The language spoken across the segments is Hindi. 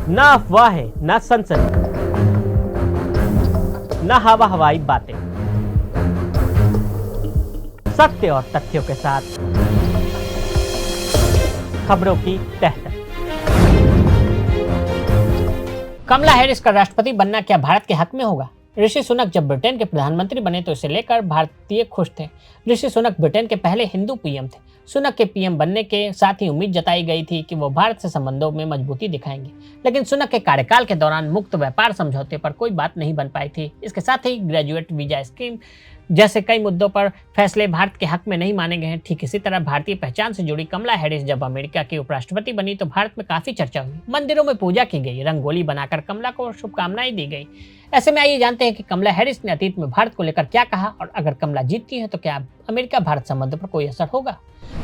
ना अफवाहें, ना सनसनी, ना हवा हवाई बातें, सत्य और तथ्यों के साथ खबरों की तह तक। कमला हैरिस का राष्ट्रपति बनना क्या भारत के हक में होगा? ऋषि सुनक जब ब्रिटेन के प्रधानमंत्री बने तो इसे लेकर भारतीय खुश थे। ऋषि सुनक ब्रिटेन के पहले हिंदू पीएम थे। सुनक के पीएम बनने के साथ ही उम्मीद जताई गई थी कि वो भारत से संबंधों में मजबूती दिखाएंगे, लेकिन सुनक के कार्यकाल के दौरान मुक्त व्यापार समझौते पर कोई बात नहीं बन पाई थी। इसके साथ ही ग्रेजुएट वीजा स्कीम जैसे कई मुद्दों पर फैसले भारत के हक में नहीं माने गए हैं। ठीक इसी तरह भारतीय पहचान से जुड़ी कमला हैरिस जब अमेरिका की उपराष्ट्रपति बनी तो भारत में काफी चर्चा हुई, मंदिरों में पूजा की गई, रंगोली बनाकर कमला को शुभकामनाएं दी गई। ऐसे में आइए जानते हैं कि कमला हैरिस ने अतीत में भारत को लेकर क्या कहा, और अगर कमला जीतती है तो क्या अमेरिका भारत संबंध पर कोई असर होगा?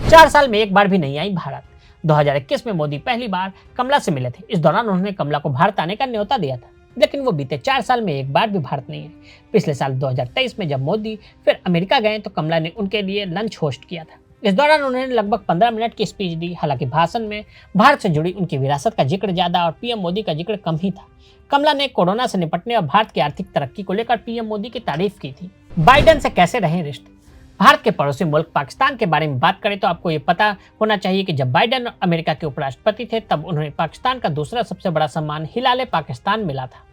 4 साल में एक बार भी नहीं आई भारत। 2021 में मोदी पहली बार कमला से मिले थे। इस दौरान उन्होंने कमला को भारत आने का न्योता दिया था, लेकिन वो बीते 4 साल में एक बार भी भारत नहीं है। पिछले साल 2023 में जब मोदी फिर अमेरिका गए तो कमला ने उनके लिए लंच होस्ट किया था। इस दौरान उन्होंने लगभग 15 मिनट की स्पीच दी। हालांकि भाषण में भारत से जुड़ी उनकी विरासत का जिक्र ज्यादा और पीएम मोदी का जिक्र कम ही था। कमला ने कोरोना से निपटने और भारत की आर्थिक तरक्की को लेकर पीएम मोदी की तारीफ की थी। बाइडेन से कैसे रहे रिश्ते? भारत के पड़ोसी मुल्क पाकिस्तान के बारे में बात करें तो आपको ये पता होना चाहिए कि जब बाइडेन अमेरिका के उपराष्ट्रपति थे तब उन्हें पाकिस्तान का दूसरा सबसे बड़ा सम्मान हिलाल पाकिस्तान मिला था।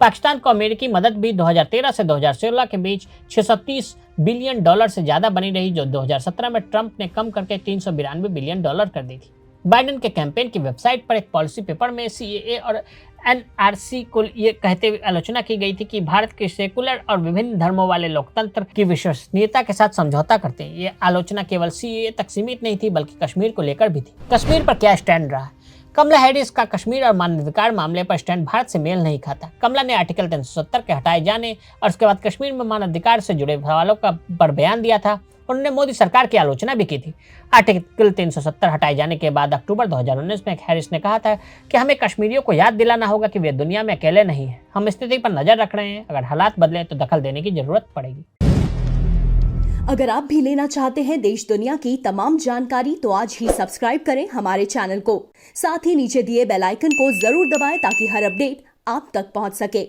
पाकिस्तान को अमेरिकी मदद भी 2013 से 2016 के बीच $630 बिलियन से ज्यादा बनी रही, जो 2017 में ट्रंप ने कम करके $392 बिलियन कर दी थी। बाइडेन के कैंपेन की वेबसाइट पर एक पॉलिसी पेपर में सीएए और एनआरसी को ये कहते हुए आलोचना की गई थी कि भारत के सेकुलर और विभिन्न धर्मों वाले लोकतंत्र की विश्वसनीयता के साथ समझौता करते हैं। ये आलोचना केवल सीएए तक सीमित नहीं थी, बल्कि कश्मीर को लेकर भी थी। कश्मीर पर क्या स्टैंड रहा? कमला हैरिस का कश्मीर और मानवाधिकार मामले पर स्टैंड भारत से मेल नहीं खाता। कमला ने आर्टिकल 370 के हटाए जाने और उसके बाद कश्मीर में मानवाधिकार से जुड़े सवालों पर बयान दिया था। उन्होंने मोदी सरकार की आलोचना भी की थी। आर्टिकल 370 हटाए जाने के बाद अक्टूबर 2019 में हैरिस ने कहा था कि हमें कश्मीरियों को याद दिलाना होगा कि वे दुनिया में अकेले नहीं हैं। हम स्थिति पर नजर रख रहे हैं, अगर हालात बदलें तो दखल देने की जरूरत पड़ेगी। अगर आप भी लेना चाहते हैं देश दुनिया की तमाम जानकारी तो आज ही सब्सक्राइब करें हमारे चैनल को। साथ ही नीचे दिए बेल आइकन को जरूर दबाएं ताकि हर अपडेट आप तक पहुंच सके।